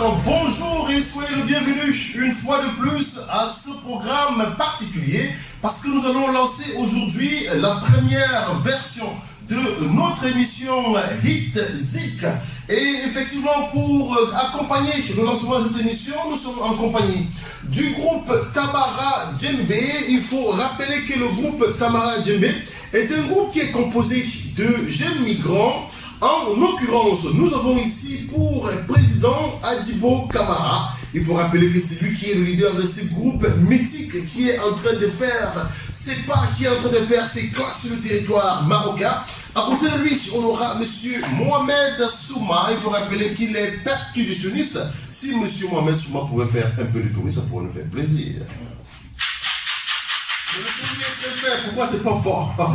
Bonsoir, bonjour et soyez le bienvenu une fois de plus à ce programme particulier parce que nous allons lancer aujourd'hui la première version de notre émission Hit Zik. Et effectivement, pour accompagner le lancement de cette émission, nous sommes en compagnie du groupe Tamara Djembe. Il faut rappeler que le groupe Tamara Djembe est un groupe qui est composé de jeunes migrants. En l'occurrence, nous avons ici pour président Adjibo Camara. Il faut rappeler que c'est lui qui est le leader de ce groupe mythique qui est en train de faire ses pas, qui est en train de faire ses classes sur le territoire marocain. À côté de lui, on aura M. Mohamed Souma. Il faut rappeler qu'il est percussionniste. Si M. Mohamed Souma pouvait faire un peu de tourisme, ça pourrait nous faire plaisir. Pourquoi c'est pas fort, M.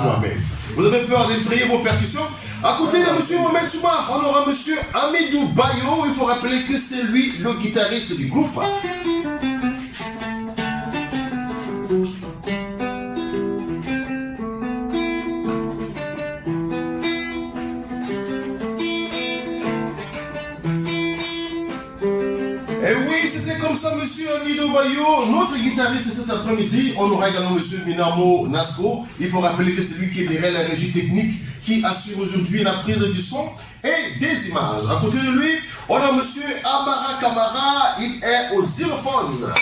Mohamed? Vous avez peur d'effrayer vos percussions? À côté de M. Mohamed Souma, on aura M. Amidou Bayo. Il faut rappeler que c'est lui le guitariste du groupe. Et oui, c'était comme ça, M. Amidou Bayo, notre guitariste cet après-midi. On aura également M. Minamo Nasco. Il faut rappeler que c'est lui qui est derrière la régie technique, qui assure aujourd'hui la prise du son et des images. À côté de lui, on a M. Amara Kamara, il est au xylophone.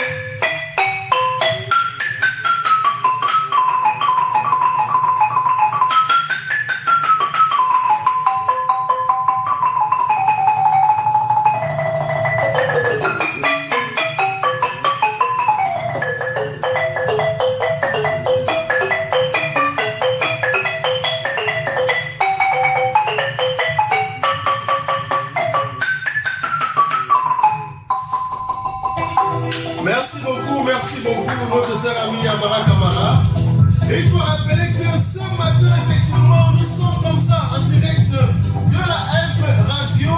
Merci beaucoup, notre sœur amie Amara Kamara. Et il faut rappeler que ce matin, effectivement, nous sommes comme ça, en direct de la F Radio.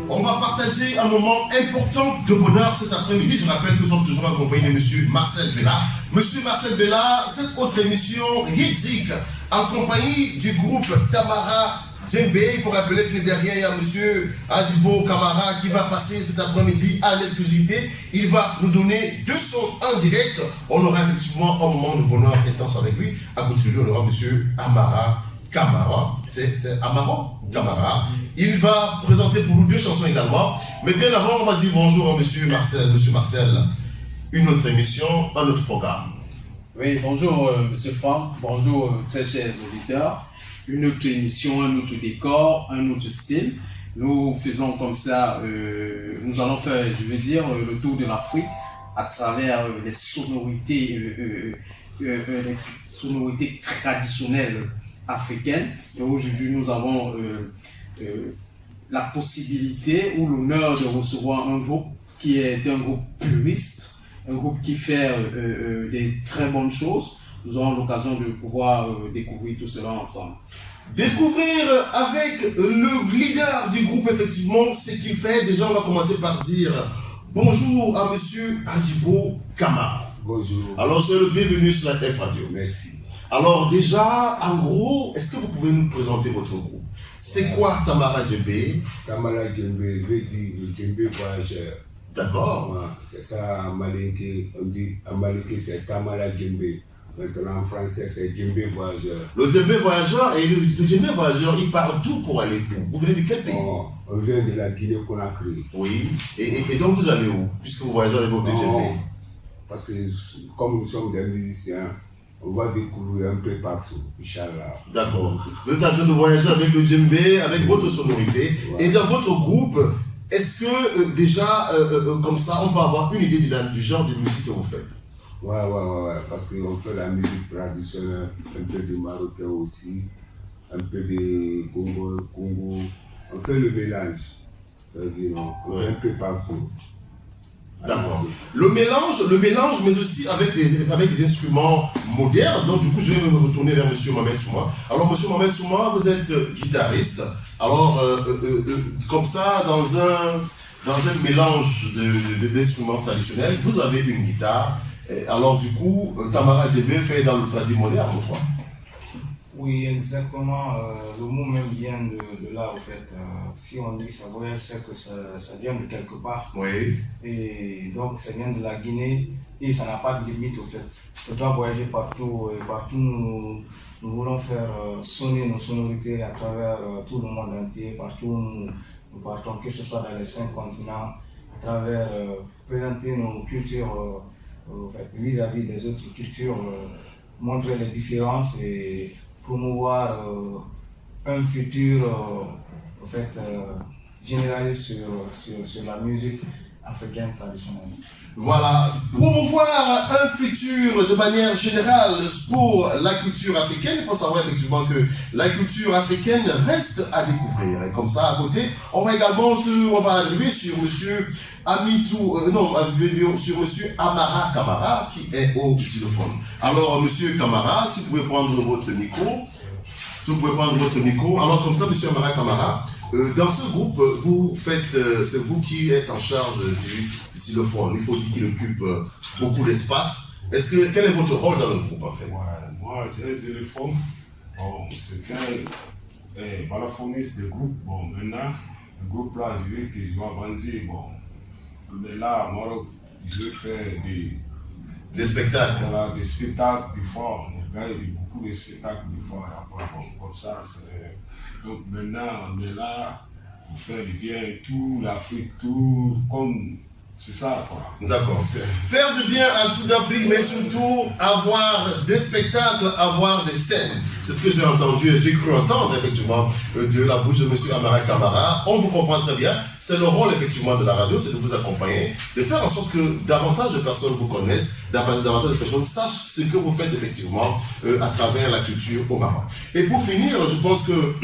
On va partager un moment important de bonheur cet après-midi. Je rappelle que nous sommes toujours accompagnés de M. Marcel Bella. M. Marcel Bella, cette autre émission, Hit Zik, en compagnie du groupe Tamara Djembe. Il faut rappeler que derrière, il y a M. Adjibo Camara qui va passer cet après-midi à l'exclusivité. Il va nous donner deux sons en direct. On aura effectivement un moment de bonheur intense avec lui. À côté de lui, on aura M. Amara Kamara. C'est Amara Kamara. Il va présenter pour nous deux chansons également. Mais bien avant, on va dire bonjour à M. Marcel. M. Marcel, une autre émission, un autre programme. Oui, bonjour M. Franck. Bonjour très chers auditeurs. Une autre émission, un autre décor, un autre style. Nous faisons comme ça, nous allons faire, je veux dire, le tour de l'Afrique à travers les sonorités traditionnelles africaines. Et aujourd'hui, nous avons la possibilité ou l'honneur de recevoir un groupe qui est un groupe puriste, un groupe qui fait des très bonnes choses. Nous aurons l'occasion de pouvoir découvrir tout cela ensemble. Découvrir avec le leader du groupe, effectivement, ce qu'il fait. Déjà, on va commencer par dire bonjour à M. Adjibo Camara. Bonjour. Alors, soyez le bienvenu sur la F Radio. Merci. Alors, déjà, en gros, est-ce que vous pouvez nous présenter votre groupe? C'est quoi Tamara Djembe? Tamara Djembe veut dire le Djembe voyageur. D'accord. Ouais, c'est ça, en malinké, on dit en malinké c'est Tamara Djembe. Maintenant en français c'est Djembe voyageur. Le Djembe voyageur, et le Djembe voyageur, il part d'où pour aller où? Vous venez de quel pays? On vient de la Guinée-Conakry. Oui, et donc vous allez où? Puisque vous voyagez avec votre Djembe. Parce que comme nous sommes des musiciens, on va découvrir un peu partout, Inch'Allah. D'accord. Vous êtes en train de voyager avec le djembé, avec votre sonorité. Ouais. Et dans votre groupe, est-ce que déjà, comme ça, on peut avoir une idée du genre de musique que vous faites? Ouais. Parce qu'on fait la musique traditionnelle, un peu de marocain aussi, un peu de Congo. On fait le mélange. C'est-à-dire, on fait un peu partout. D'accord. Le mélange, mais aussi avec des instruments modernes. Donc, du coup, je vais me retourner vers M. Mohamed Souma. Alors, M. Mohamed Souma, vous êtes guitariste. Alors, comme ça, dans un mélange d'instruments traditionnels, vous avez une guitare. Alors, du coup, Tamara Djembe fait dans le tradit moderne, ou quoi? Oui, exactement. Le mot même vient de là, en fait. Si on dit Savoyard, c'est que ça vient de quelque part. Oui. Et donc, ça vient de la Guinée et ça n'a pas de limite, en fait. Ça doit voyager partout. Et partout, nous voulons faire sonner nos sonorités à travers tout le monde entier. Partout où nous partons, que ce soit dans les 5 continents, à travers présenter nos cultures en fait, vis-à-vis des autres cultures, montrer les différences et promouvoir un futur en fait, généraliste sur la musique africaine traditionnelle. Voilà, promouvoir un futur de manière générale pour la culture africaine. Il faut savoir effectivement que la culture africaine reste à découvrir. Et comme ça, à côté, on va également arriver sur monsieur sur monsieur Amara Kamara qui est au xylophone. Alors, monsieur Kamara, si vous pouvez prendre votre micro. Si vous pouvez prendre votre micro. Alors, comme ça, monsieur Amara Kamara, dans ce groupe, vous faites, c'est vous qui êtes en charge du xylophone. Il faut dire qu'il occupe beaucoup d'espace. Quel est votre rôle dans le groupe, en fait? Ouais, moi, j'ai un xylophone. Bon, c'est un balafoniste de groupe. Bon, maintenant, le groupe là, je dis que je dois vendre. Bon, mais là, moi, je vais faire des spectacles. Voilà, des spectacles, des fois, on gagne beaucoup de spectacles, des fois, comme ça. Donc maintenant, on est là pour faire du bien, tout l'Afrique, tout, comme, c'est ça, quoi. D'accord. Faire du bien à toute l'Afrique, mais surtout avoir des spectacles, avoir des scènes. C'est ce que j'ai entendu et j'ai cru entendre, effectivement, de la bouche de M. Amara Kamara. On vous comprend très bien. C'est le rôle, effectivement, de la radio, c'est de vous accompagner, de faire en sorte que davantage de personnes vous connaissent, davantage de personnes sachent ce que vous faites, effectivement, à travers la culture au Maroc. Et pour finir, je pense que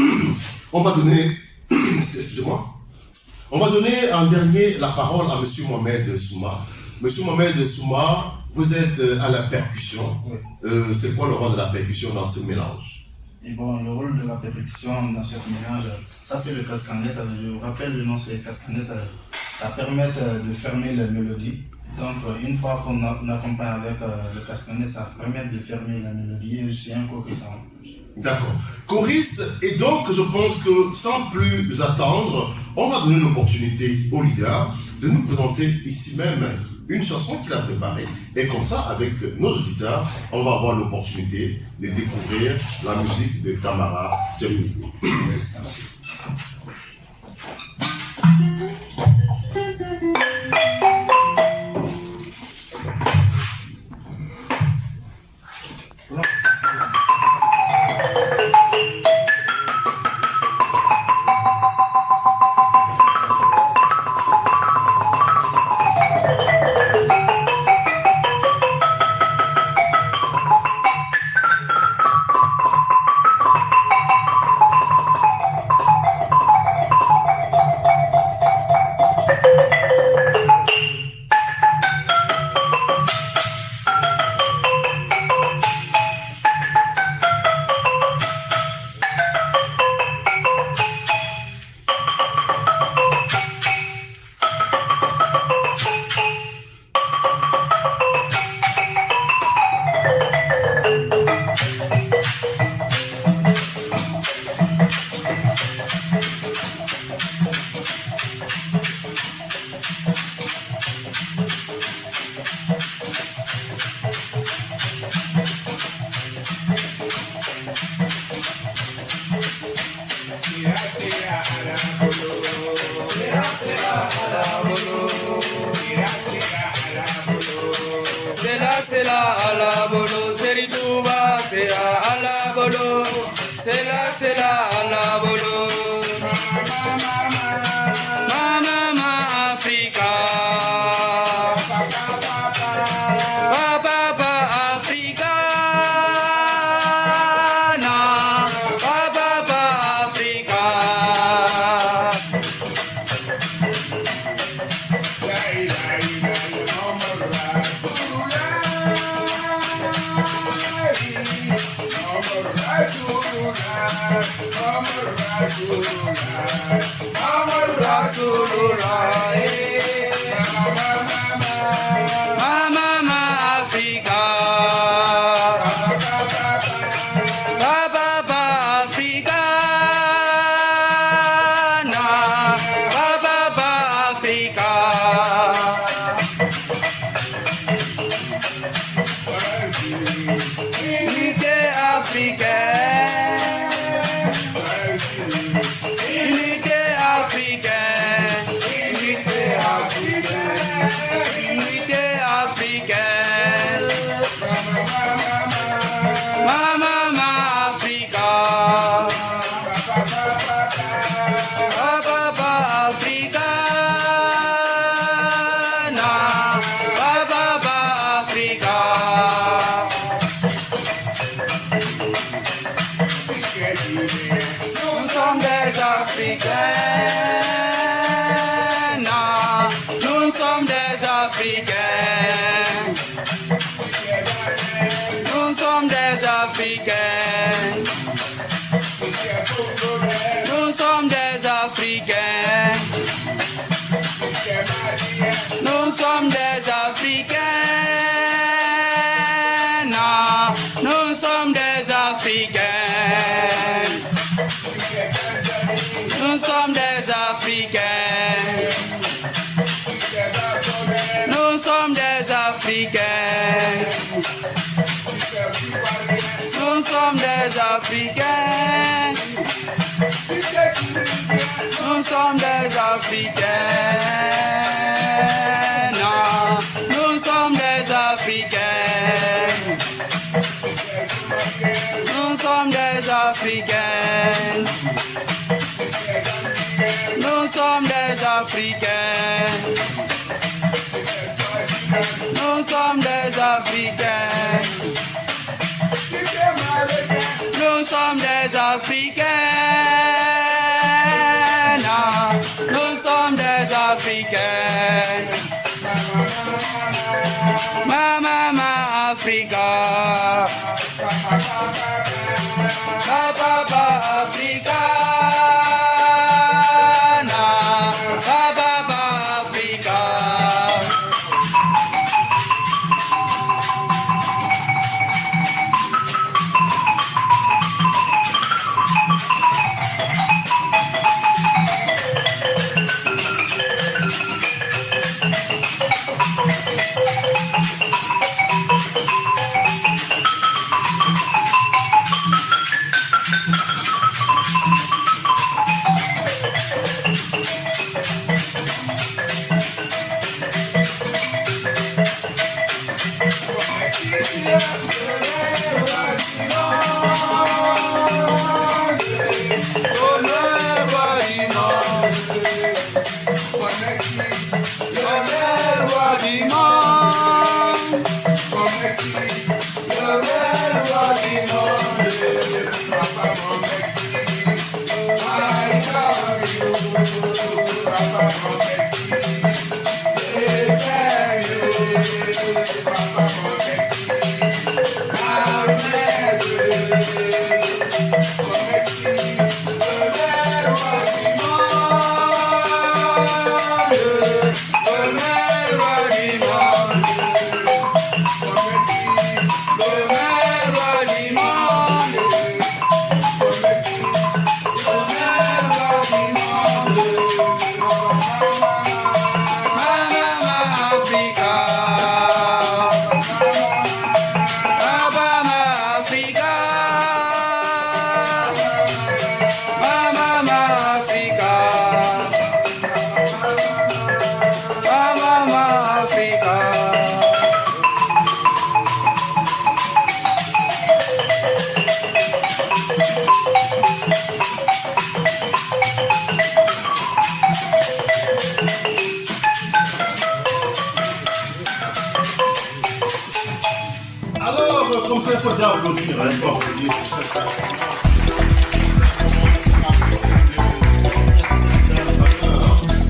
on va donner, excusez-moi, on va donner en dernier la parole à M. Mohamed Souma. M. Mohamed Souma, vous êtes à la percussion. Oui. C'est quoi le rôle de la percussion dans ce mélange? Et bon, le rôle de la percussion dans ce mélange, ça c'est le cascanette. Je vous rappelle le nom, c'est cascanette. Ça permet de fermer les mélodies. Donc, une fois qu'on accompagne avec le cascanette, ça permet de fermer la mélodie et c'est un choriste. D'accord. Choriste, et donc je pense que sans plus attendre, on va donner l'opportunité au leader de nous présenter ici même une chanson qu'il a préparée. Et comme ça, avec nos auditeurs, on va avoir l'opportunité de découvrir la musique de Kamara Djamil. Africa, Unité africaine, unité africaine, unité africaine. Mama Africa, Papa Africa, na Papa Africa. Nous sommes des Africains, non, nous sommes des Africains. Nous sommes des Africains. Nous sommes des Africains. Nous sommes des Africains, non, nous sommes des Africains. Nous sommes des Africains. Nous sommes des Africains. Nous sommes des Africains. Nous sommes des Africains. Non, nous sommes des Africains. Nous sommes des Africains. Nous sommes des Africains. Nous sommes des Africains. Nous sommes des Africains. Non, nous sommes des Africains. Mama Africa. Papa Africa. Na Papa Africa. Alors, comme ça, il faut déjà applaudir. Hein,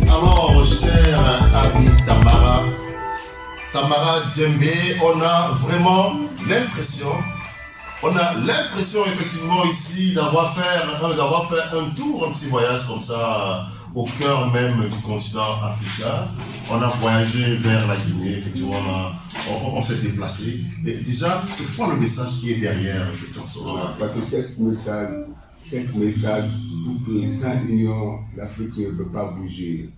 alors, cher ami Tamara Djembe, on a vraiment l'impression effectivement ici d'avoir fait un tour, un petit voyage comme ça au cœur même du continent africain. On a voyagé vers la Guinée, effectivement, on s'est déplacé. Et déjà, c'est quoi le message qui est derrière cette chanson? Parce que ce message, pour que sans union, l'Afrique ne peut pas bouger.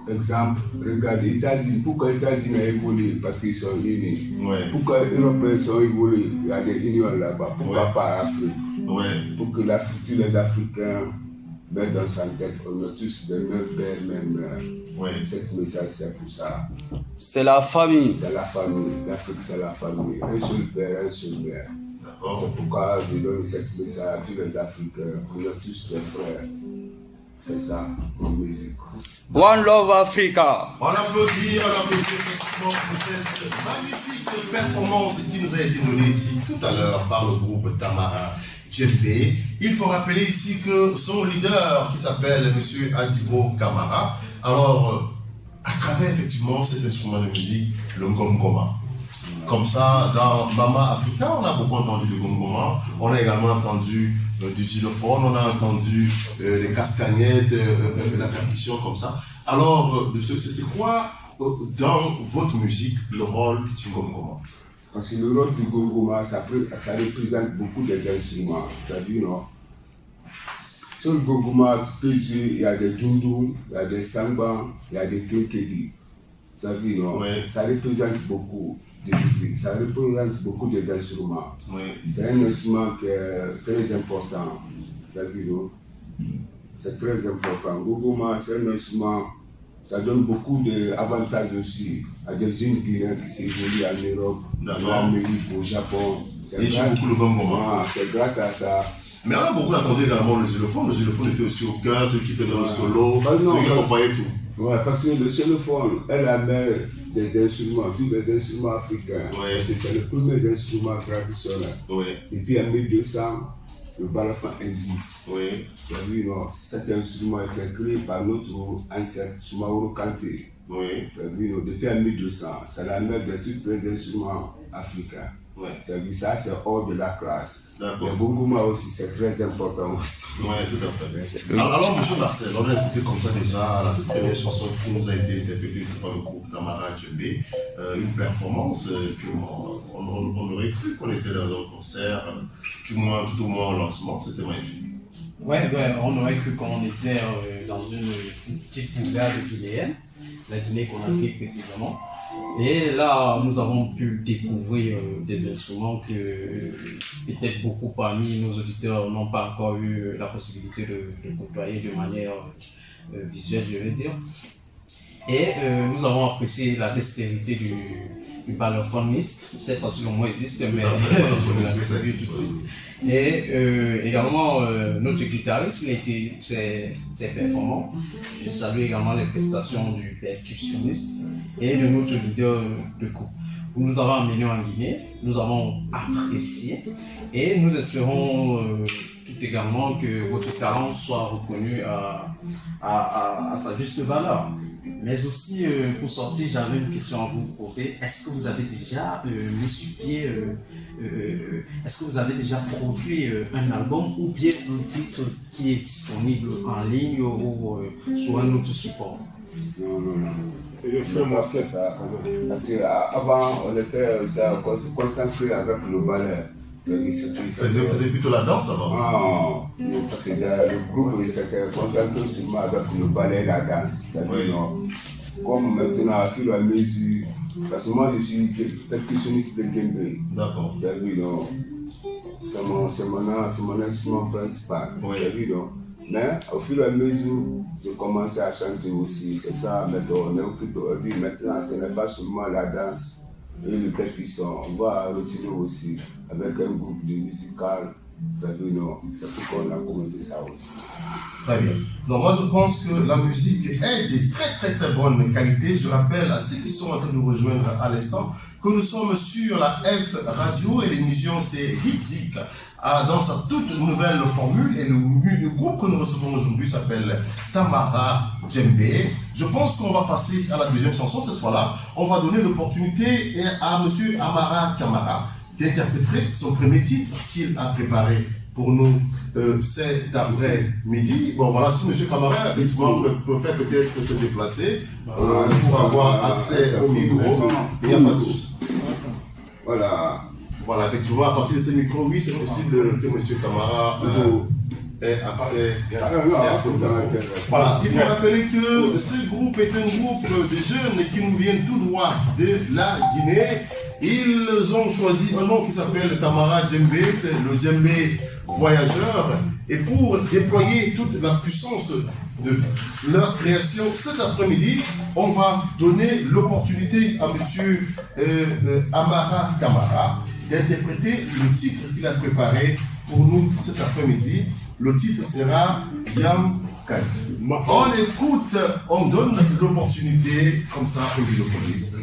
Exemple, regardez, États-Unis, pourquoi les États-Unis ont évolué? Parce qu'ils sont unis. Ouais. Pourquoi les Européens sont évolués? Il y a des unions là-bas. Pourquoi pas l'Afrique? Ouais. pour que tous les Africains mettent dans sa tête, on a tous des mêmes pères, même mères. Ouais. Cette message, c'est pour ça. C'est la famille. C'est la famille. L'Afrique, c'est la famille. Un seul père, un seul mère. D'accord. C'est pourquoi je donne cette message à tous les Africains. On a tous des frères. C'est ça, en musique. One Love Africa. On applaudit effectivement pour cette magnifique performance qui nous a été donnée ici tout à l'heure par le groupe Tamara Djembe. Il faut rappeler ici que son leader, qui s'appelle M. Adibo Kamara, alors, à travers effectivement cet instrument de musique, le ngongoma. Comme ça, dans Mama Africa, on a beaucoup entendu le gongoma, on a également entendu du xylophone, on a entendu les castagnettes, la percussion comme ça. Alors, c'est quoi dans votre musique le rôle du gongoma? Parce que le rôle du gongoma, ça représente beaucoup des instruments. C'est-à-dire, non? Sur le gongoma, tu peux jouer, il y a des djundum, il y a des samba, il y a des kenkedi. C'est-à-dire, non? Ouais. Ça représente beaucoup de musique, ça représente beaucoup des instruments. Oui. C'est un instrument qui est très important. C'est-à-dire, non? C'est très important. Gongoma, c'est un instrument, ça donne beaucoup d'avantages aussi à des jeunes Guinéens qui s'évoluent en Europe, en Amérique, au Japon. Ils jouent beaucoup le gongoma. Ah, c'est grâce à ça. Mais on a beaucoup entendu également le xylophone. Le xylophone était aussi au cœur, ceux qui faisaient le solo, ceux qui accompagnaient tout. Ouais, parce que le xylophone est la mère des instruments, tous les instruments africains. Ouais. C'est le premier instrument traditionnel. Oui. Et puis en 1200, le balafon existe. Oui. C'est-à-dire, non, cet instrument a été créé par notre ancêtre Soumaoro Kanté. Oui. C'est-à-dire, depuis en 1200, c'est la mère de tous les instruments africains. Ouais. C'est-à-dire, ça, c'est hors de la classe. D'accord. Le gongoma aussi, c'est très important aussi. Oui, tout à fait. Alors, M. Marcel, on a écouté comme ça déjà la toute première chanson qui nous a été interprétée par le groupe Tamara Djembe, une performance on aurait cru qu'on était dans un concert, tout au moins au lancement, c'était magnifique. Ouais, on aurait cru qu'on était dans une petite bourgade guinéenne, la Guinée qu'on a pris précisément. Et là, nous avons pu découvrir des instruments que peut-être beaucoup parmi nos auditeurs n'ont pas encore eu la possibilité de côtoyer de manière visuelle, je veux dire. Et nous avons apprécié la dextérité du ballophoniste. Je ne sais pas si le mot existe, mais je ne l'ai pas vu du tout. Et également, notre guitariste, il était très performant. Je salue également les prestations du percussionniste et de notre leader de groupe. Vous nous avez amenés en Guinée, nous avons apprécié et nous espérons tout également que votre talent soit reconnu à sa juste valeur. Mais aussi, pour sortir, j'avais une question à vous poser. Est-ce que vous avez déjà mis sur pied, est-ce que vous avez déjà produit un album ou bien un titre qui est disponible en ligne ou sur un autre support? Non. Je n'ai pas fait ça. Parce qu'avant, on était concentré avec le ballet. Faisait plutôt la danse avant? Non, parce que le groupe s'était concentré seulement avec le ballet et la danse. Oui. Comme maintenant, à fur et à mesure, parce que moi je suis percussionniste de Djembe. D'accord. C'est mon instrument principal. Oui. Mais au fur et à mesure, j'ai commencé à chanter aussi. C'est ça, maintenant, on est occupé. On dit maintenant, ce n'est pas seulement la danse et le percussion. On va retirer aussi avec un groupe de musical. C'est pourquoi on a commencé ça aussi. Très bien. Donc moi je pense que la musique est de très très très bonne qualité. Je rappelle à ceux qui sont en train de nous rejoindre à l'instant que nous sommes sur la F Radio et l'émission c'est Hitzik dans sa toute nouvelle formule et le groupe que nous recevons aujourd'hui s'appelle Tamara Djembe. Je pense qu'on va passer à la deuxième chanson cette fois-là. On va donner l'opportunité à M. Amara Kamara d'interpréter son premier titre qu'il a préparé pour nous cet après-midi. Bon voilà, si M. Kamara effectivement peut faire peut-être se déplacer pour avoir accès au micro, il n'y a pas de souci. Voilà, effectivement, à partir de ce micro, oui, c'est possible que M. Kamara ait accès au micro. Voilà, il faut rappeler que ce groupe est un groupe de jeunes qui nous viennent tout droit de la Guinée. Ils ont choisi un nom qui s'appelle Tamara Djembe, c'est le djembé voyageurs et pour déployer toute la puissance de leur création, cet après-midi, on va donner l'opportunité à M. Amara Kamara d'interpréter le titre qu'il a préparé pour nous cet après-midi. Le titre sera Yam Kai. On écoute, on donne l'opportunité comme ça aux vidéocalistes.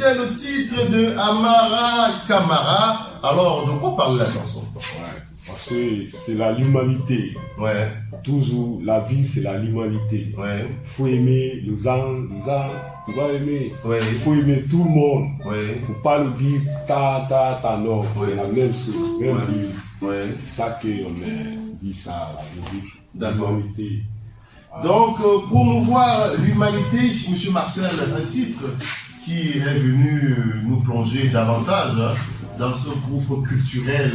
C'était le titre de Amara Kamara. Alors, de quoi parle la chanson? Parce que c'est l'humanité. Ouais. Toujours, la vie, c'est l'humanité. Ouais. Il faut aimer les gens, tu vas aimer. Ouais. Il faut aimer tout le monde. Ouais. Il ne faut pas le dire non. Ouais. C'est la même chose, même Ouais. vie. Ouais. C'est ça qu'on dit ça, la musique. D'accord. L'humanité. Donc, pour promouvoir l'humanité, M. Marcel, un titre qui est venu nous plonger davantage dans ce groupe culturel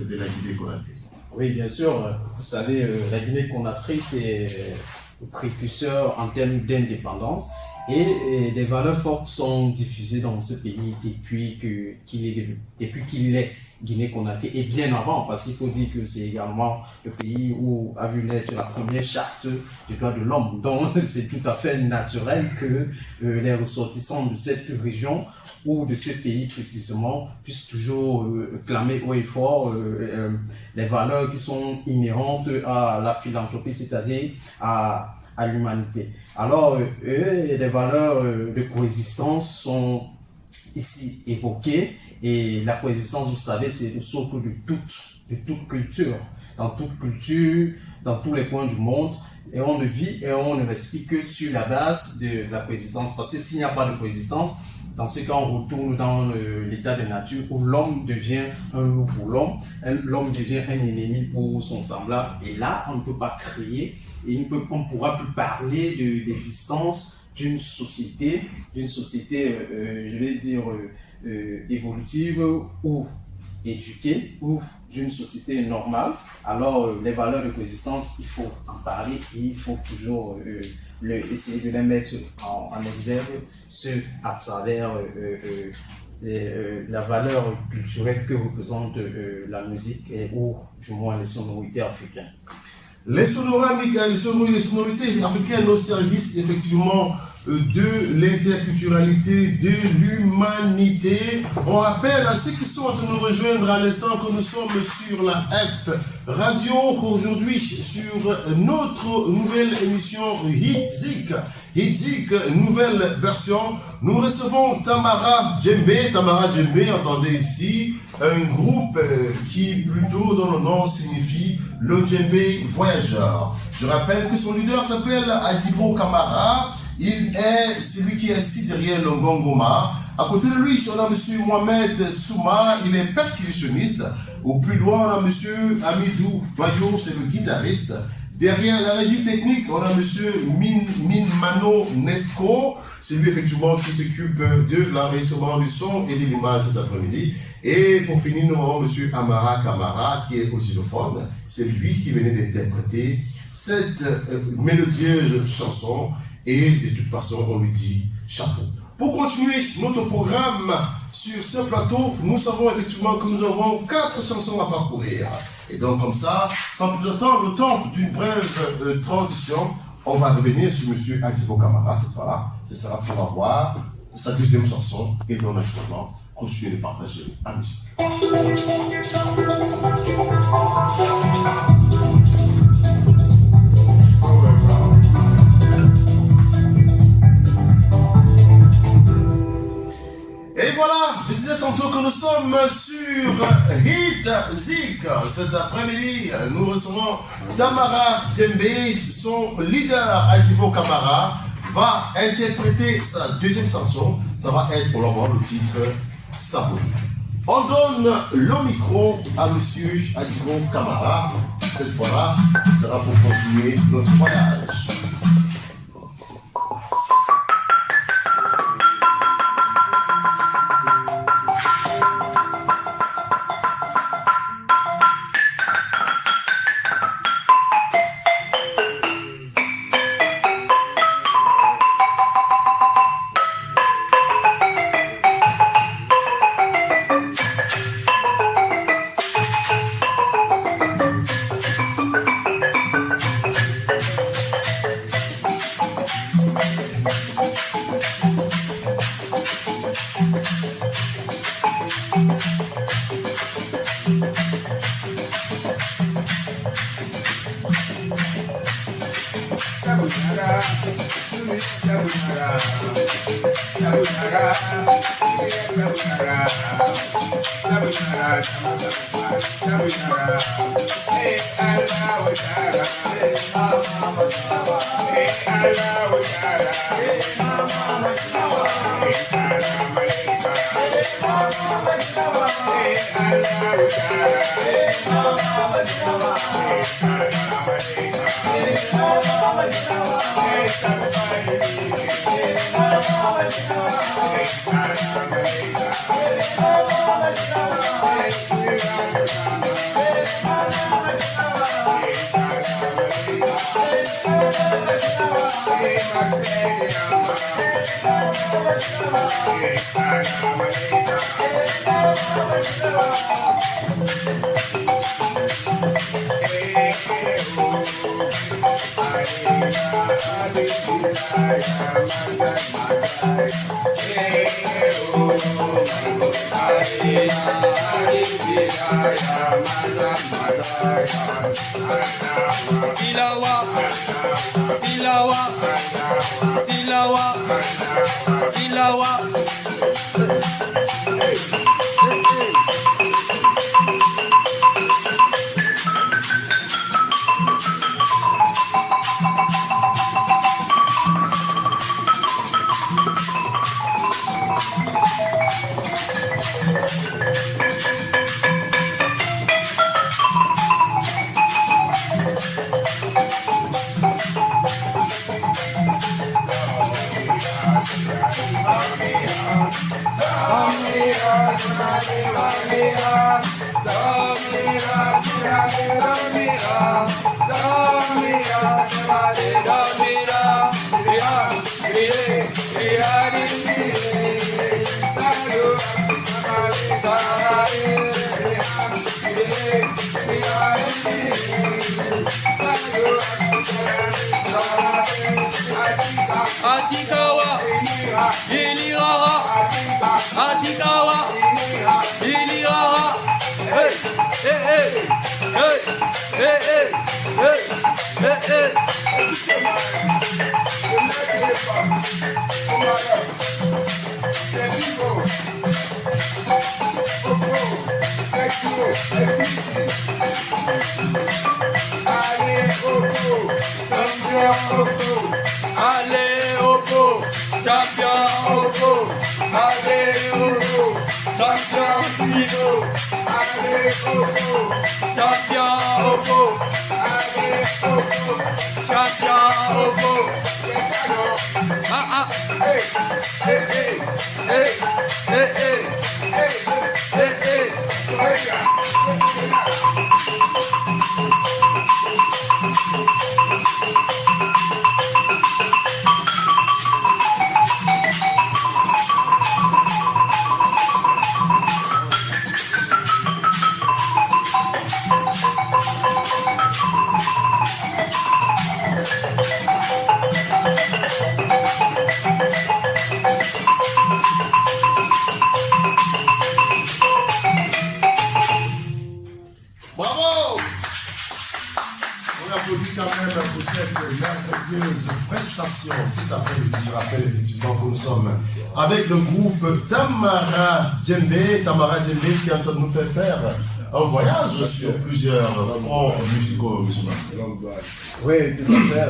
de la Guinée-Conakry. Oui, bien sûr. Vous savez, la Guinée-Conakry, c'est le précurseur en termes d'indépendance. Et des valeurs fortes sont diffusées dans ce pays depuis qu'il est Guinée-Conakry et bien avant, parce qu'il faut dire que c'est également le pays où a vu naître la première charte des droits de l'homme. Donc c'est tout à fait naturel que les ressortissants de cette région ou de ce pays précisément puissent toujours clamer haut et fort les valeurs qui sont inhérentes à la philanthropie, c'est-à-dire à l'humanité. Alors, les valeurs de coexistence sont ici évoquées, et la coexistence, vous savez, c'est le socle de toute culture. Dans toute culture, dans tous les coins du monde, et on ne vit et on ne respire que sur la base de la coexistence. Parce que s'il n'y a pas de coexistence, dans ce cas, on retourne dans l'état de nature où l'homme devient un loup pour l'homme, l'homme devient un ennemi pour son semblable. Et là, on ne peut pas créer, et on ne pourra plus parler d'existence d'une société, je vais dire, évolutive ou éduquée, ou d'une société normale. Alors, les valeurs de coexistence, il faut en parler et il faut toujours essayer de les mettre en exergue, à travers la valeur culturelle que représente la musique ou du moins les sonorités africaines. Les sonorités africaines au service effectivement de l'interculturalité, de l'humanité. On rappelle à ceux qui sont en train de nous rejoindre à l'instant que nous sommes sur la F Radio, aujourd'hui sur notre nouvelle émission Hitzik, nouvelle version. Nous recevons Tamara Djembe. Tamara Djembe, entendez ici, un groupe qui plutôt dans le nom signifie le Djembe voyageur. Je rappelle que son leader s'appelle Adibo Kamara. Il est celui qui est assis derrière le Ngongoma. À côté de lui, on a M. Mohamed Souma, il est percussionniste. Au plus loin, on a M. Amidou Bayo, c'est le guitariste. Derrière la régie technique, on a monsieur Minmano Nesco. C'est lui effectivement qui s'occupe de l'enregistrement du son et de l'image cet après-midi. Et pour finir, nous avons monsieur Amara Kamara qui est au xylophone. C'est lui qui venait d'interpréter cette mélodieuse chanson. Et de toute façon, on lui dit chapeau. Pour continuer notre programme sur ce plateau, nous savons effectivement que nous avons 4 chansons à parcourir. Et donc comme ça, sans plus attendre le temps d'une brève transition, on va revenir sur M. Adjibo Kamara cette fois-là. C'est ça pour avoir sa deuxième chanson et dans naturellement continuer de partager la musique. Et voilà, je disais tantôt que nous sommes sur Hit Zik. Cet après-midi, nous recevons Tamara Djembe, son leader Adjibo Kamara va interpréter sa deuxième chanson. Ça va être pour le moment le titre Sabou. On donne le micro à monsieur Adjibo Kamara. Cette fois-là, ce sera pour continuer notre voyage. Atikawa, Iliraha, Atikawa, Iliraha, hey, hey, hey, hey, hey, hey, hey, hey, Allez au pot, champion au pot, allez au pot, champion niveau, allez au pot, champion au pot, allez champion Opo. Hey, hey, hey, hey, hey, hey, hey, hey, Bravo! On applaudit quand même pour cette merveilleuse prestation cet après-midi. Je rappelle effectivement que nous sommes avec le groupe Tamara Djembe. Tamara Djembe qui est en train de nous faire un voyage sur plusieurs fronts musicaux. Oui, tout à fait.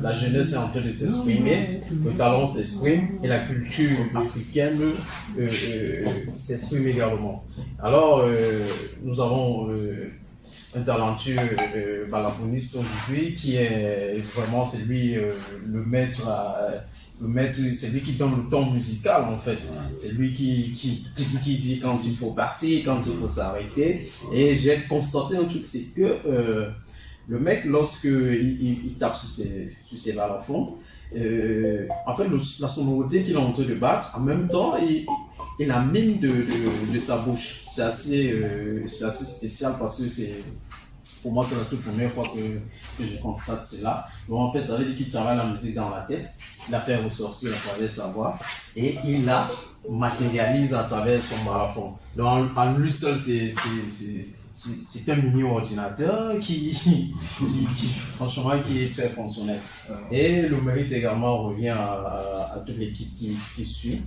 La jeunesse est en train de s'exprimer, le talent s'exprime et la culture africaine s'exprime également. Alors, nous avons un talentueux balafoniste aujourd'hui qui est vraiment celui, le maître, c'est lui qui donne le ton musical en fait. C'est lui qui dit quand il faut partir, quand il faut s'arrêter. Et j'ai constaté un truc, c'est que le mec, lorsque il tape sur ses balafons, en fait, la sonorité qu'il est en train de battre, en même temps, il la mine de sa bouche. C'est assez spécial parce que pour moi, c'est la toute première fois que je constate cela. Donc, en fait, ça veut dire qu'il travaille la musique dans la tête, il a fait ressortir à travers sa voix et il la matérialise à travers son balafon. Donc, en lui seul, c'est un mini ordinateur qui franchement, qui est très fonctionnel. Et le mérite également revient à toute l'équipe qui suit.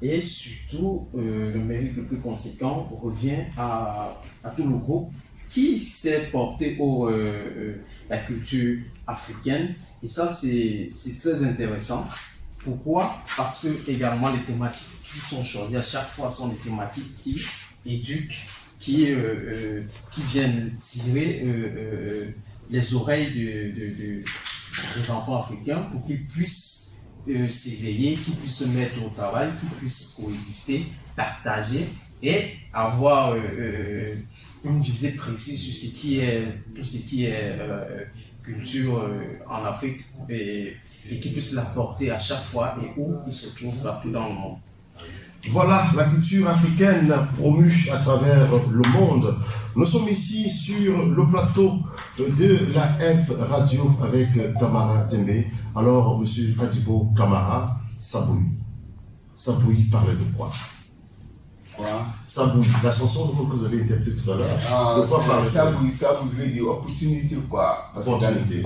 Et surtout, le mérite le plus conséquent revient à tout le groupe qui s'est porté la culture africaine. Et ça, c'est très intéressant. Pourquoi? Parce que également les thématiques qui sont choisies à chaque fois sont des thématiques qui éduquent, qui viennent tirer les oreilles des enfants africains pour qu'ils puissent s'éveiller, qu'ils puissent se mettre au travail, qu'ils puissent coexister, partager et avoir une visée précise sur tout ce qui est culture en Afrique et qu'ils puissent l'apporter à chaque fois et où ils se trouvent partout dans le monde. Voilà la culture africaine promue à travers le monde. Nous sommes ici sur le plateau de la F Radio avec Tamara Djembe. Alors, monsieur Adibo Kamara, Saboui. Saboui parlait de quoi? Saboui, la chanson que vous avez interprétée tout à l'heure. De quoi parler? Saboui veut dire opportunité, quoi. Opportunité.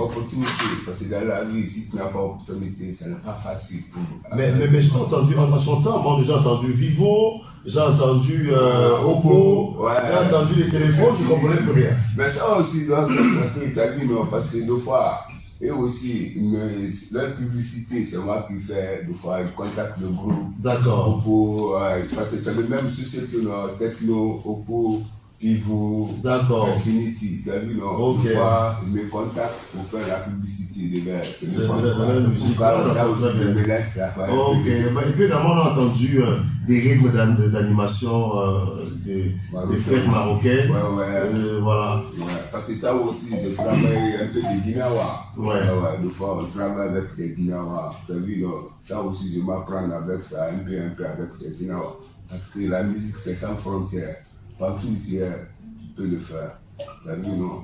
Parce que dans la vie, si tu n'as pas d'opportunité, ça n'est pas facile pour nous. Mais j'ai entendu, en chantant, moi j'ai entendu Vivo, j'ai entendu Oppo, j'ai entendu les téléphones, je ne comprenais plus rien. Mais ça aussi, dans la vie, non, parce que deux fois, et aussi, leur publicité, c'est moi qui fais, des fois, ils contactent le groupe. D'accord. Oppo, parce que c'est le même société, Techno, Oppo, Vivo, d'accord. Infinity. Tu as vu, non? Ok. Des fois, ils me contactent pour faire la publicité de la musique. Ça aussi, je me laisse ça. Ok. Et puis, également, on a entendu des rythmes d'animation des fêtes marocaines. Voilà. Ouais, parce que ça aussi, je travaille un peu de Guinawa. Des fois, on travaille avec des Guinawa. Tu as vu, non? Ça aussi, je m'apprends avec ça, un peu avec des Guinawa. Parce que la musique, c'est sans frontières. Partout où tu peux le faire. Tu as vu, non?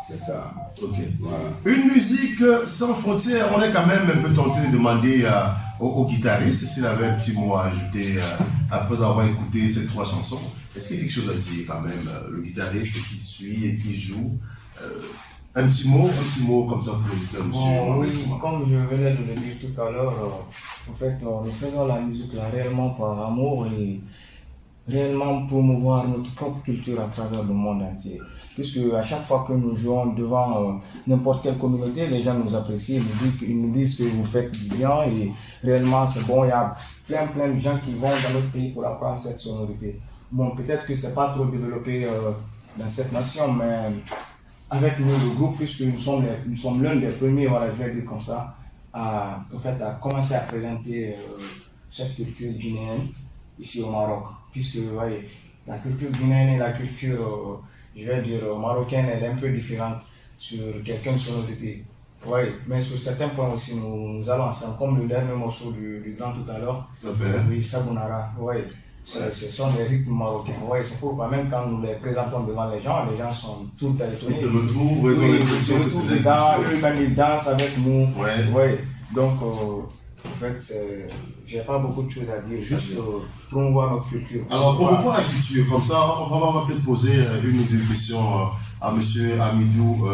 C'est ça. Ok. Voilà. Une musique sans frontières, on est quand même un peu tenté de demander au guitariste s'il avait un petit mot à ajouter après avoir écouté ces trois chansons. Est-ce qu'il y a quelque chose à dire quand même, le guitariste qui suit et qui joue un petit mot comme ça pour l'éditeur, monsieur. Oui, comme je venais de le dire tout à l'heure, en fait, nous faisons la musique là réellement par amour et réellement promouvoir notre propre culture à travers le monde entier. Puisque à chaque fois que nous jouons devant n'importe quelle communauté, les gens nous apprécient, ils nous disent que vous faites du bien et réellement c'est bon. Il y a plein de gens qui vont dans notre pays pour apprendre cette sonorité. Bon, peut-être que c'est pas trop développé dans cette nation, mais avec nous, le groupe, puisque nous sommes l'un des premiers, voilà, je vais dire comme ça, à commencer à présenter cette culture guinéenne ici au Maroc. Puisque, voyez, la culture guinéenne et la culture, je vais dire, marocaine, elle est un peu différente sur quelqu'un de sonorité. Oui, mais sur certains points aussi, nous allons ensemble, comme le dernier morceau du grand tout à l'heure. Oui, Sabunara, oui. Ce sont des rythmes marocains. Oui, c'est pourquoi même quand nous les présentons devant les gens sont tout étonnés. Ils se retrouvent, ils ont l'impression que c'est eux-mêmes ils dansent avec nous. Ouais. Oui, donc en fait, j'ai pas beaucoup de choses à dire, juste promouvoir notre culture. Alors, pour revoir la culture, comme ça, on va peut-être poser une ou deux questions à monsieur Amidou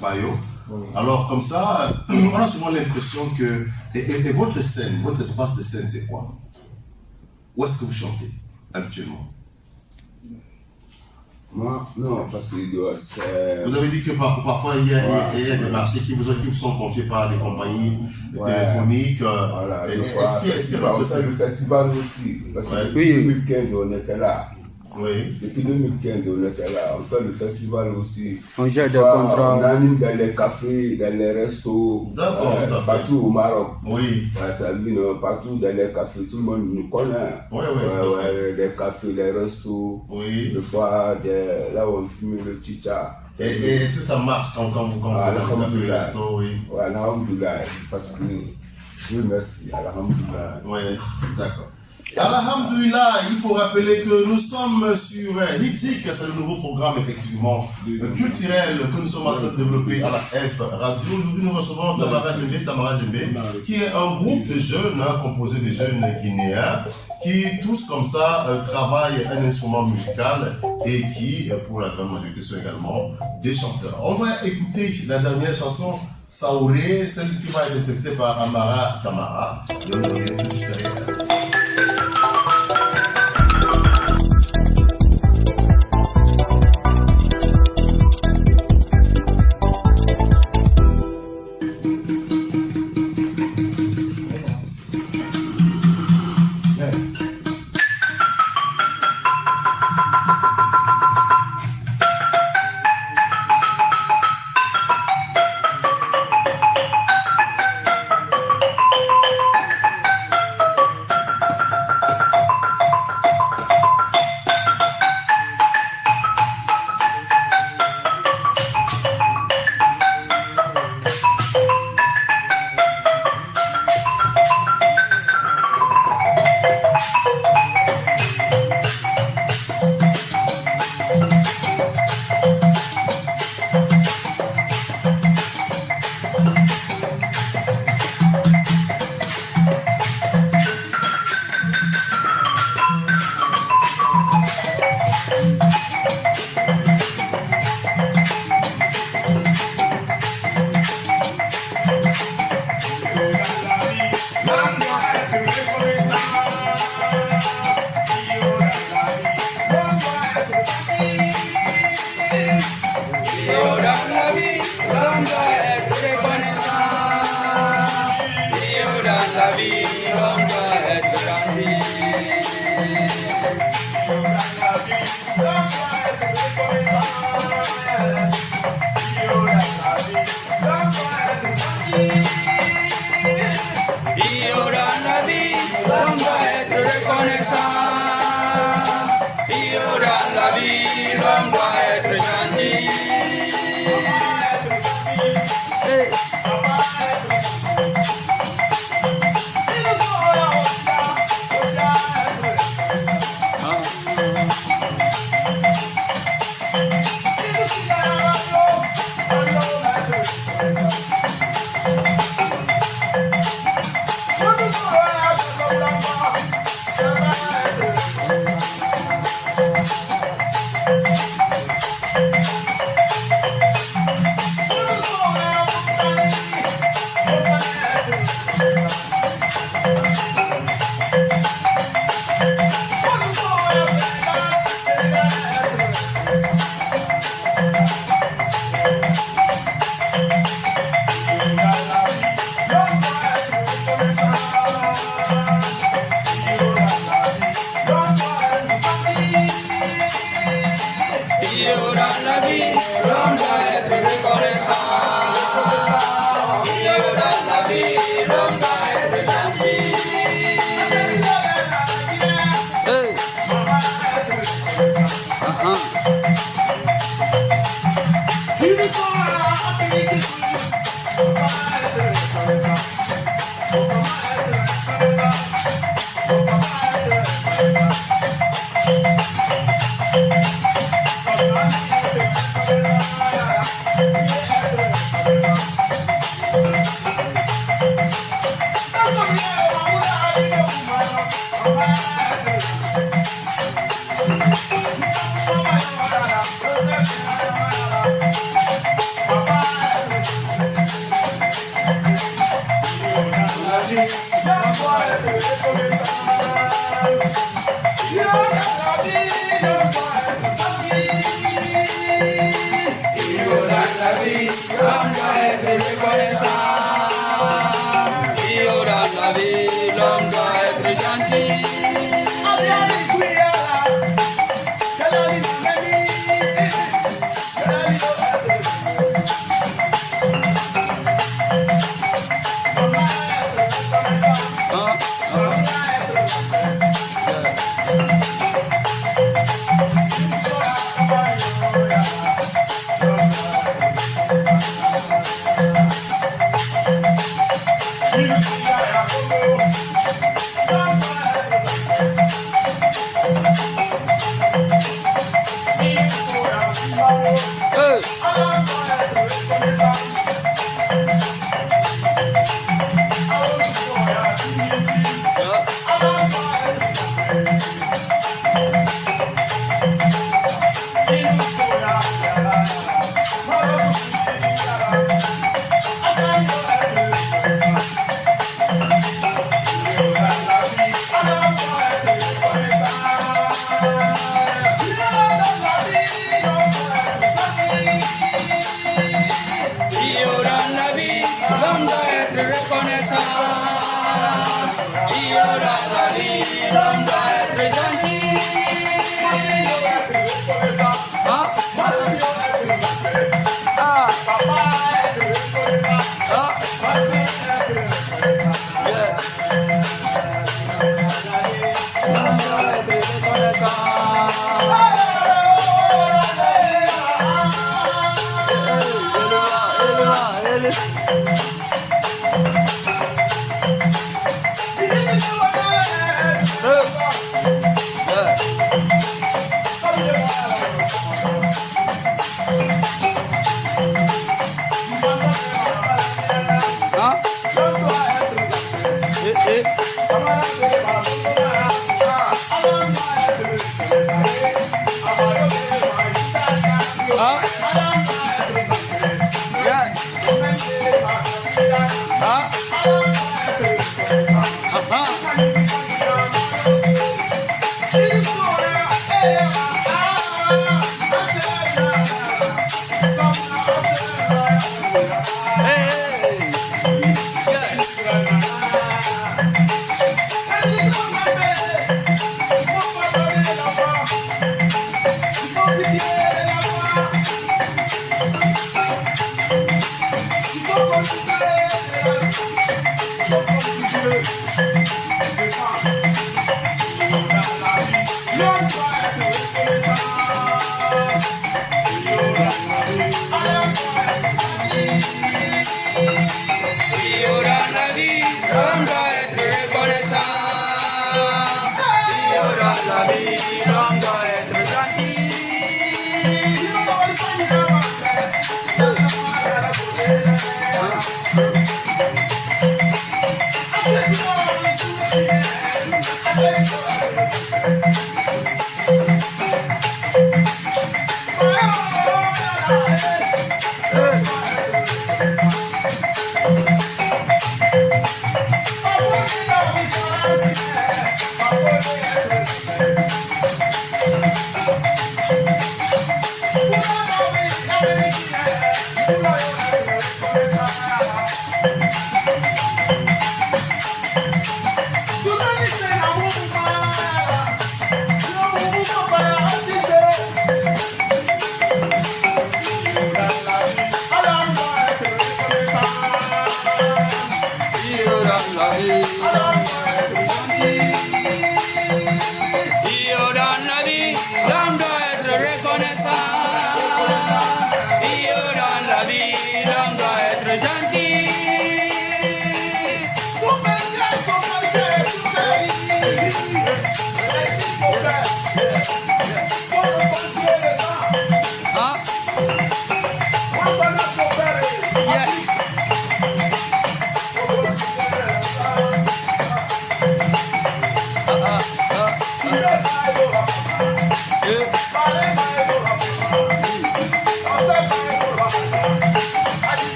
Bayo. Oui. Alors, comme ça, on a souvent l'impression que. Et votre scène, votre espace de scène, c'est quoi? Où est-ce que vous chantez actuellement? Moi, non, parce que vous avez dit que parfois il y a des marchés qui vous sont confiés par des compagnies téléphoniques. Voilà, Est-ce le festival aussi. Parce que Oui. depuis 2015, on était là. Oui. Depuis 2015, on était là. On fait le festival aussi. On gère des contrats. On anime dans les cafés, dans les restos, partout au Maroc. Oui. T'as vu, non, partout dans les cafés, tout le monde nous connaît. Les cafés, les restos. Oui. Des fois, là où on fume le chicha. Et est-ce que ça marche quand vous avez le resto? Oui. Ouais, alhamdoulilah. Parce que Dieu merci, alhamdoulilah. Oui, d'accord. Alhamdoulilah, il faut rappeler que nous sommes sur Hitzik, c'est le nouveau programme effectivement culturel que nous sommes en train de développer à la F Radio. Aujourd'hui, nous recevons Tamara Djembe, qui est un groupe de jeunes composé de jeunes Guinéens qui tous comme ça travaillent un instrument musical et qui, pour la grande majorité, sont également des chanteurs. On va écouter la dernière chanson, Saouré, celle qui va être interprétée par Amara Kamara. Je vous reviens juste derrière.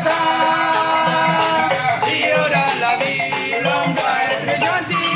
reconnaissant. Rio dans la vie, l'homme doit être gentil.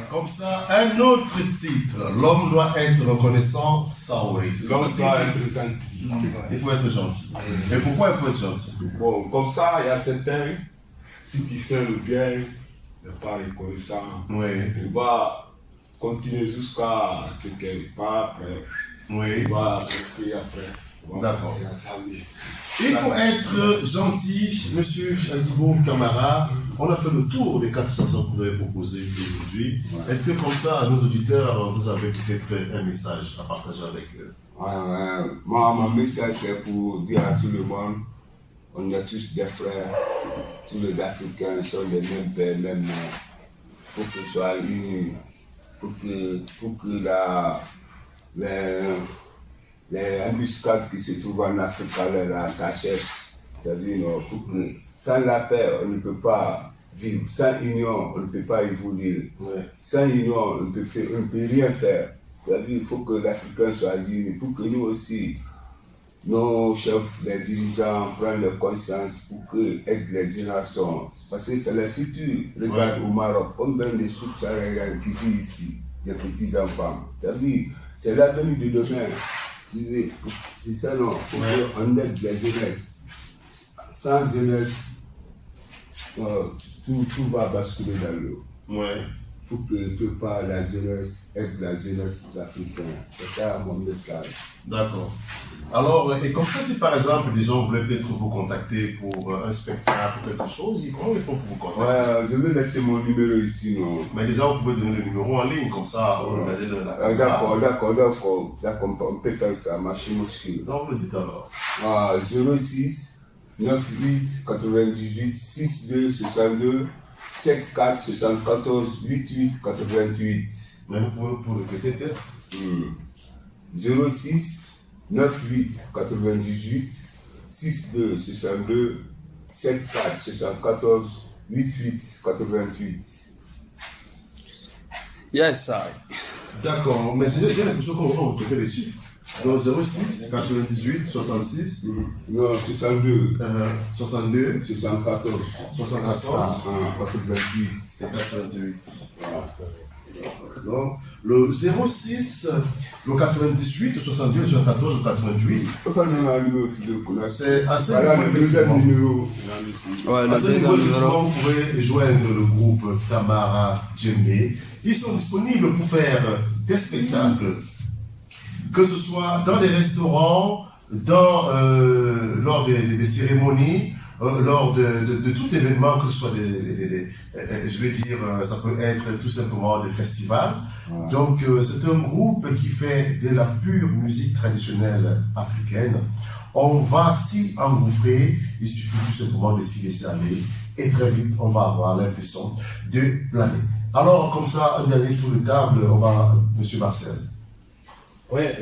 Comme ça, un autre titre. L'homme doit être reconnaissant, Saori. L'homme doit être gentil. Il faut être gentil. Et pourquoi il faut être gentil? Bon, comme ça, il y a certains, si tu fais le bien, n'est pas reconnaissant. Oui. Il va continuer jusqu'à que quelque part après. Oui. Il va rester après. D'accord. Il faut être gentil, monsieur Adibo Camara. On a fait le tour des 4 chansons que vous avez proposées aujourd'hui. Ouais. Est-ce que comme ça, à nos auditeurs, vous avez peut-être un message à partager avec eux? Moi, mon message, c'est pour dire à tout le monde, on est tous des frères, tous les Africains sont des mêmes pères, mêmes mères. Pour que ce soit unis, pour que les embuscades qui se trouvent en Afrique, là, ça cherche. C'est-à-dire, pour que sans la paix, on ne peut pas vivre. Sans union, on ne peut pas évoluer. Ouais. Sans union, on ne peut rien faire. C'est-à-dire, il faut que l'Africain soit uni, pour que nous aussi, nos chefs, les dirigeants prennent conscience pour que aident les générations. Parce que c'est le futur. Regarde au Maroc, combien de sous-sahariens qui vivent ici, des petits-enfants. C'est-à-dire, c'est l'avenir de demain. C'est ça, non? On aide les jeunesses. Sans jeunesse, tout va basculer dans l'eau. Ouais. Il faut que pas la jeunesse aide la jeunesse africaine. C'est ça mon message. D'accord. Alors, et comme ça, si par exemple des gens voulaient peut-être vous contacter pour un spectacle ou quelque chose, comment ils font pour vous contacter? Ouais, je vais laisser mon numéro ici, non? Mais déjà, vous pouvez donner le numéro en ligne, comme ça, on va regarder d'accord, on peut faire ça, machine aussi. Donc, vous le dites alors. 06 98 98 62 62 74 74 88 88. Mais vous pouvez répéter peut-être? 06 98 98 62 62 74 74 88 88. Yes, sir. D'accord, mais j'ai l'impression qu'on va répéter les chiffres. Donc 06 98 66 non 62 62 74 88 88. et 88. Voilà. Donc, le 06, le 98, 72, le 14, le 88. C'est assez Voilà le deuxième effectivement. numéro. Ouais, À le ce deuxième niveau, numéro. effectivement, vous pouvez joindre le groupe Tamara Djembe. Ils sont disponibles pour faire des spectacles, que ce soit dans des restaurants, lors des cérémonies, lors de tout événement, que ce soit je vais dire, ça peut être tout simplement des festivals. Ouais. Donc, c'est un groupe qui fait de la pure musique traditionnelle africaine. On va s'y engouffrer, il suffit tout simplement de s'y laisser aller, et très vite, on va avoir l'impression de planer. Alors, comme ça, un dernier tour de table, on va, Monsieur Marcel. Ouais,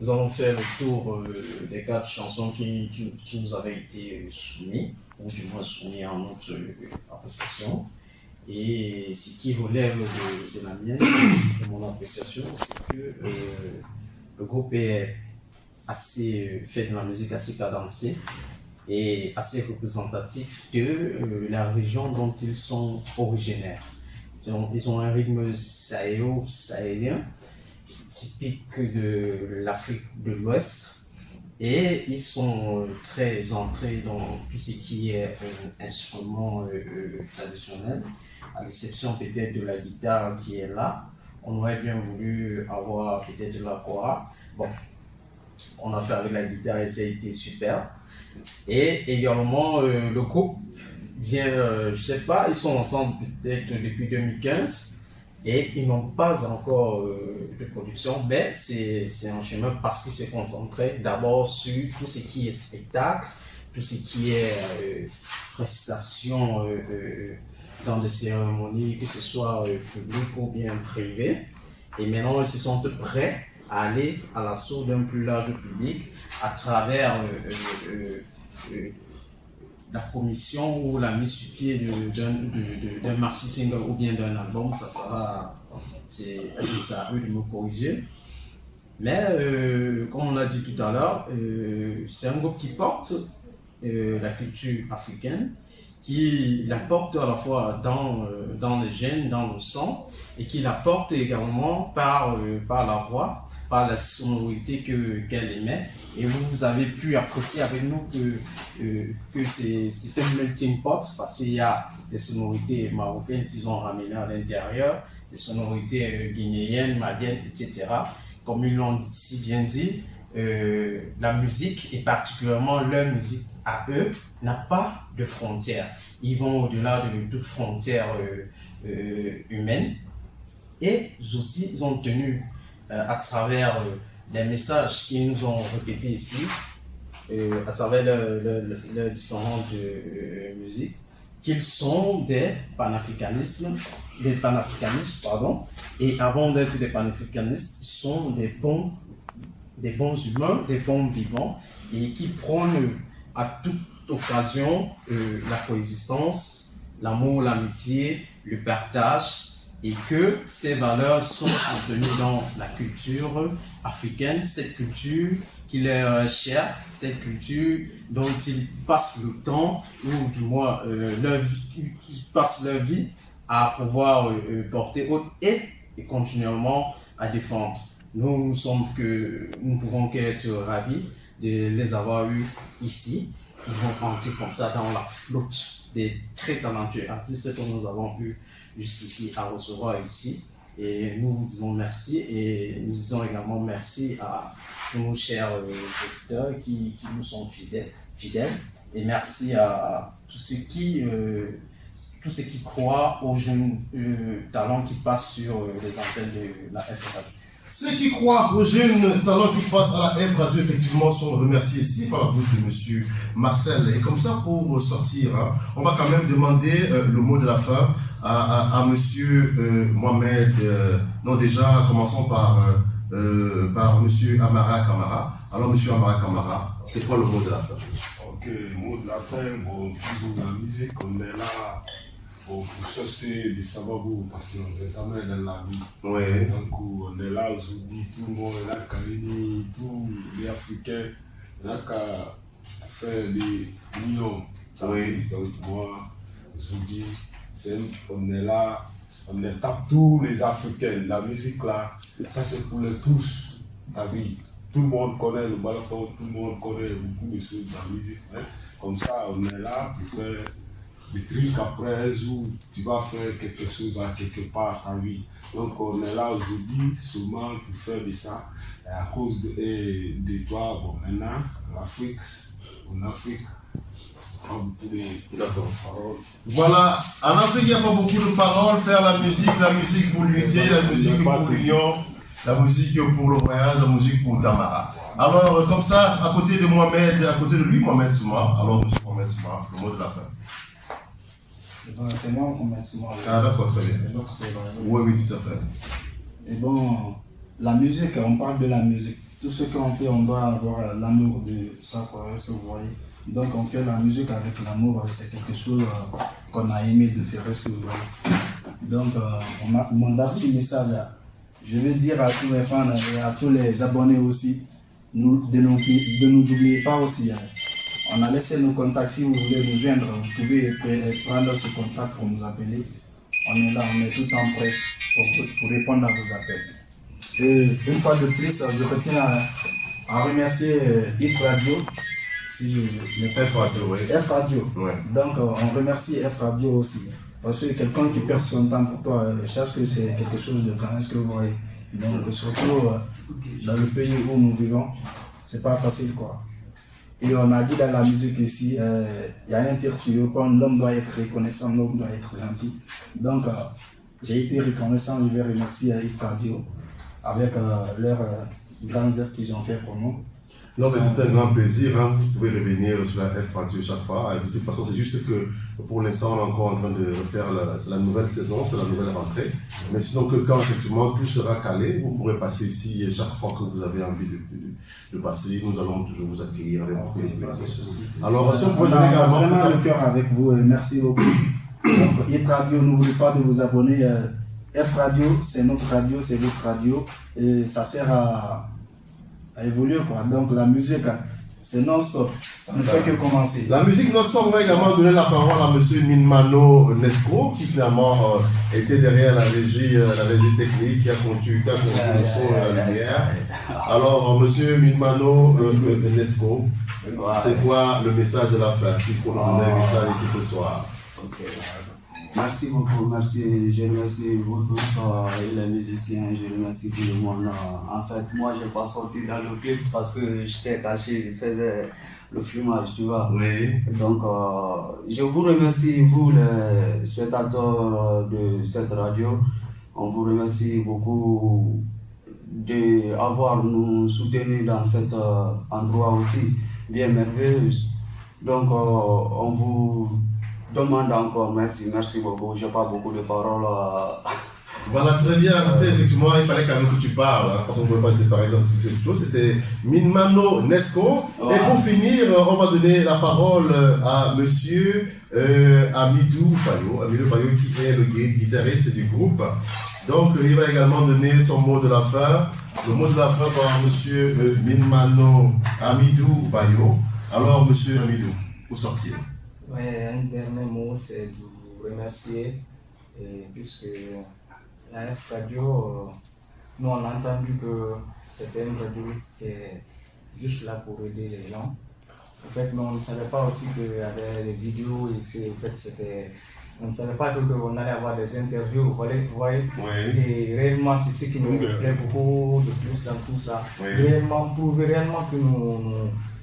nous allons faire le tour des 4 chansons qui nous avaient été soumises, ou du moins soumises en notre appréciation. Et ce qui relève de la mienne, de mon appréciation, c'est que le groupe est fait de la musique assez cadencée et assez représentatif de la région dont ils sont originaires. Donc, ils ont un rythme sahélo-sahélien, typique de l'Afrique de l'Ouest, et ils sont très entrés dans tout ce qui est instrument traditionnel, à l'exception peut-être de la guitare qui est là. On aurait bien voulu avoir peut-être de la kora. Bon, on a fait avec la guitare et ça a été super. Et également, le groupe vient, je sais pas, ils sont ensemble peut-être depuis 2015. Et ils n'ont pas encore de production, mais c'est un chemin parce qu'ils se concentraient d'abord sur tout ce qui est spectacle, tout ce qui est prestation dans des cérémonies, que ce soit publiques ou bien privées. Et maintenant, ils se sentent prêts à aller à l'assaut d'un plus large public à travers la commission ou la mise sur pied d'un maxi single ou bien d'un album. C'est à eux de me corriger. Mais comme on a dit tout à l'heure, c'est un groupe qui porte la culture africaine, qui la porte à la fois dans les gènes, dans le sang, et qui la porte également par la voix, par la sonorité qu'elle émet. Et vous avez pu apprécier avec nous que c'est un melting pot, parce qu'il y a des sonorités marocaines qu'ils ont ramenées à l'intérieur, des sonorités guinéennes, maliennes, etc. Comme ils l'ont si bien dit, la musique, et particulièrement leur musique à eux, n'a pas de frontières. Ils vont au-delà de toute frontière humaine. Et aussi, ils ont tenu à travers les messages qu'ils nous ont répétés ici, à travers leurs différentes musiques, qu'ils sont des panafricanistes, et avant d'être des panafricanistes, ils sont des bons humains, des bons vivants, et qui prônent à toute occasion la coexistence, l'amour, l'amitié, le partage, et que ces valeurs sont contenues dans la culture africaine, cette culture qui leur est chère, cette culture dont ils passent le temps, ou du moins ils passent leur vie à pouvoir porter haut et continuellement à défendre. Nous ne pouvons qu'être ravis de les avoir eus ici. Ils vont entrer comme ça dans la flotte des très talentueux artistes que nous avons eu jusqu'ici à recevoir ici. Et nous vous disons merci, et nous disons également merci à nos chers auditeurs qui nous sont fidèles. Et merci à tous ceux qui croient aux jeunes talents qui passent sur les antennes de la F Radio. Ceux qui croient aux jeunes talents qui passent à la F Radio, effectivement, sont remerciés ici par la bouche de Monsieur Marcel. Et comme ça, pour sortir, on va quand même demander le mot de la fin à Monsieur Mohamed. Non, déjà, commençons par Monsieur Amara Kamara. Alors, Monsieur Amara Kamara, c'est quoi le mot de la fin? Ok, mot de la fin, bon, toujours la musique, on est là pour chercher des savoir-vous, parce qu'on ne sait jamais dans la vie. Ouais. Donc, on est là aujourd'hui, tout le monde est là, Karini, tous les Africains, là, qu'à faire des unions. Oui. Donc, moi, aujourd'hui, on est là on tape tous les Africains. La musique là, ça c'est pour les tous. T'as vu? Tout le monde connaît le balafon, tout le monde connaît beaucoup de choses de la musique. Hein. Comme ça, on est là pour faire des trucs après un jour, tu vas faire quelque chose à quelque part à lui. Donc on est là aujourd'hui seulement pour faire de ça. Et à cause de toi, bon, maintenant, en Afrique, D'accord. Voilà, en Afrique, il n'y a pas beaucoup de paroles. Faire la musique pour l'unité, la musique pour l'union, la musique pour le voyage, la musique pour Tamara. Alors, comme ça, à côté de Mohamed, à côté de lui, Mohamed Souma. Alors, monsieur Mohamed Souma, le mot de la fin. C'est moi, Mohamed Souma. Ah, d'accord, très bien. Oui, tout à fait. Et bon, la musique, on parle de la musique. Tout ce qu'on fait, on doit avoir l'amour de ça, quoi, est-ce que vous voyez? Donc on fait la musique avec l'amour, c'est quelque chose qu'on a aimé de faire, est-ce que vous voyez? Donc mon petit message, je veux dire à tous les fans et à tous les abonnés aussi, de nous oublier pas aussi. On a laissé nos contacts, si vous voulez nous joindre, vous pouvez prendre ce contact pour nous appeler. On est là, on est tout le temps prêt pour répondre à vos appels. Et une fois de plus, je retiens à remercier F Radio. F Radio, oui. F Radio. Ouais. Donc, on remercie F Radio aussi. Parce que quelqu'un qui perd son temps pour toi, je cherche que c'est quelque chose de grand, est-ce que vous voyez? Donc, surtout dans le pays où nous vivons, c'est pas facile, quoi. Et on a dit dans la musique ici, il y a un tir sur l'homme doit être reconnaissant, l'homme doit être gentil. Donc, j'ai été reconnaissant, je vais remercier F Radio avec leurs grands gestes qu'ils ont fait pour nous. Non, mais c'est un grand plaisir, hein. Vous pouvez revenir sur la F Radio chaque fois. Et de toute façon, c'est juste que pour l'instant, on est encore en train de refaire la nouvelle saison, c'est la nouvelle rentrée. Mais sinon, que quand effectivement tout sera calé, vous pourrez passer ici chaque fois que vous avez envie de passer. Nous allons toujours vous accueillir avec beaucoup de plaisir. Alors, si on peut donner également. Vraiment le cœur avec vous, merci beaucoup. Donc, F Radio, n'oubliez pas de vous abonner. F Radio, c'est notre radio, c'est votre radio. Et ça sert à évoluer, quoi. Donc la musique, c'est non-stop, ça ne fait que commencer. La musique non-stop, on va également donner la parole à monsieur Minmano Nesco, qui finalement était derrière la régie technique, qui a conduit le son et la lumière. Alors, monsieur Minmano Nesco, c'est quoi le message de la fin? Il faut nous donner un message ici ce soir. Okay. Merci beaucoup, merci. Je remercie vous tous, les musiciens, je remercie tout le monde. En fait, moi, je n'ai pas sorti dans le clip parce que j'étais caché, je faisais le filmage, tu vois. Oui. Donc, je vous remercie, vous, les spectateurs de cette radio. On vous remercie beaucoup d'avoir nous soutenu dans cet endroit aussi bien merveilleux. Donc, on vous demande encore merci beaucoup. Je n'ai pas beaucoup de paroles. Voilà, très bien. C'était effectivement, il fallait quand même que tu parles, hein, parce qu'on ne pouvait pas se séparer dans toutes ces choses. C'était Minmano Nesco. Et pour finir, on va donner la parole à monsieur Amidou Bayo, qui est le guitariste du groupe. Donc, il va également donner son mot de la fin. Le mot de la fin par monsieur Minmano Amidou Bayo. Alors, monsieur Amidou, pour sortir. Ouais, un dernier mot, c'est de vous remercier, puisque la F Radio, nous on a entendu que c'était une radio qui est juste là pour aider les gens. En fait, nous on ne savait pas aussi qu'il y avait des vidéos ici. En fait, on ne savait pas qu'on allait avoir des interviews. Vous voyez, oui. Et réellement, c'est ce qui nous plaît beaucoup de plus dans tout ça. Oui. Réellement, prouver réellement que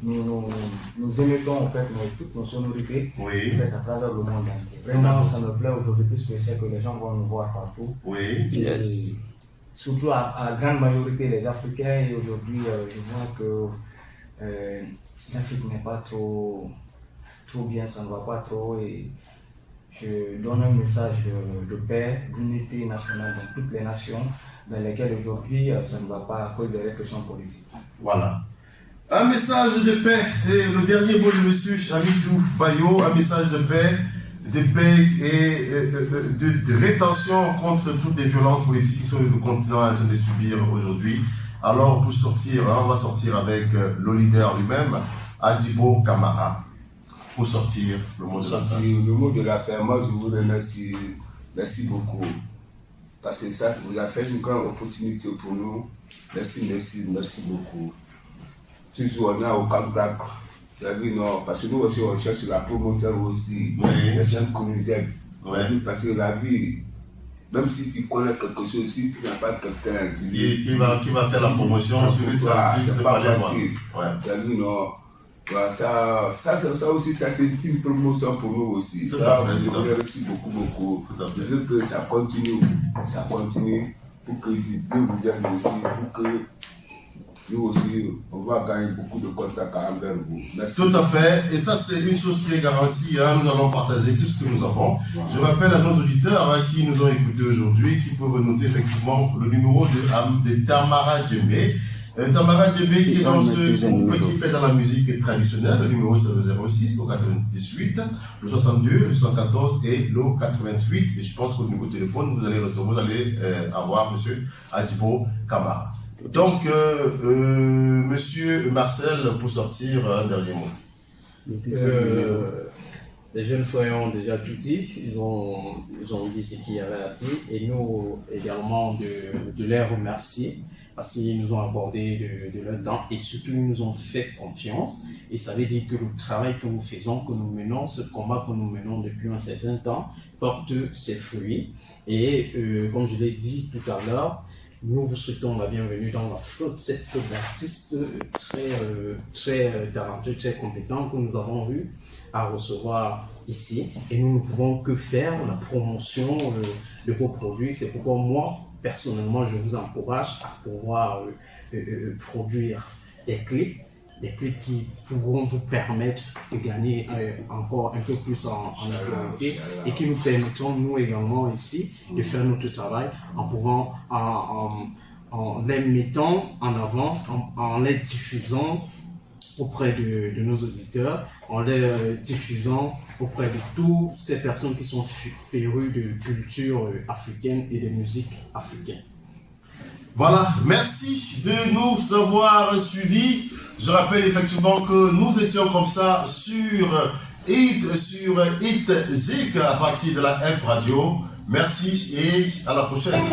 nous émettons en fait toutes nos sonorités en fait, à travers le monde entier. Vraiment, ça me plaît aujourd'hui plus que c'est que les gens vont nous voir partout. Oui. Yes. Surtout à la grande majorité des Africains. Et aujourd'hui, je vois que l'Afrique n'est pas trop bien, ça ne va pas trop. Et je donne un message de paix, d'unité nationale dans toutes les nations dans lesquelles aujourd'hui ça ne va pas à cause des répressions politiques. Voilà. Un message de paix, c'est le dernier mot de monsieur Amidou Bayo, un message de paix et de rétention contre toutes les violences politiques que le continent est en train de subir aujourd'hui. Alors pour sortir, on va sortir avec le leader lui-même, Adjibo Kamara. Pour sortir le mot de la fin. Le mot de la fin, moi je vous remercie. Merci beaucoup. parce que ça vous a fait une grande opportunité pour nous. Merci beaucoup. Toujours on est au Cap-Brac. Tu as vu, non, parce que nous aussi on cherche la promotion aussi, les jeunes communistes. Parce que la vie, même si tu connais quelque chose, si tu n'as pas quelqu'un qui va faire la promotion, c'est pas facile. Tu as vu, non. Voilà, ça aussi, c'est une promotion pour nous aussi. Ça, je vous remercie beaucoup. Je veux que ça continue pour que Dieu vous aime aussi, pour que nous aussi, on va gagner beaucoup de contacts envers vous. Merci. Tout à fait. Et ça, c'est une chose qui est garantie. Nous allons partager tout ce que nous avons. Je rappelle à nos auditeurs qui nous ont écoutés aujourd'hui, qui peuvent noter effectivement le numéro de Tamara Djembe. Tamara Djembe qui est dans ce groupe qui fait dans la musique traditionnelle. Le numéro c'est le 06, le 98, le 62, le 114 et le 88. Et je pense qu'au niveau téléphone, vous allez avoir monsieur Adjibo Kamara. Donc, monsieur Marcel, pour sortir un dernier mot. Les jeunes frères ont déjà tout dit, ils ont dit ce qu'il y avait à dire, et nous également de les remercier parce qu'ils nous ont accordé de leur temps et surtout ils nous ont fait confiance. Et ça veut dire que le travail que nous faisons, que nous menons, ce combat que nous menons depuis un certain temps, porte ses fruits. Et comme je l'ai dit tout à l'heure, nous vous souhaitons la bienvenue dans la flotte, cette flotte d'artistes très talentueux, très compétents que nous avons eu à recevoir ici. Et nous ne pouvons que faire la promotion de vos produits. C'est pourquoi moi, personnellement, je vous encourage à pouvoir produire des clips qui pourront vous permettre de gagner encore un peu plus en notoriété et qui nous permettront, nous également ici, de faire notre travail en les mettant en avant, en les diffusant auprès de nos auditeurs, en les diffusant auprès de toutes ces personnes qui sont férues de culture africaine et de musique africaine. Voilà, merci de nous avoir suivis. Je rappelle effectivement que nous étions comme ça sur Hit Zik à partir de la F Radio. Merci et à la prochaine.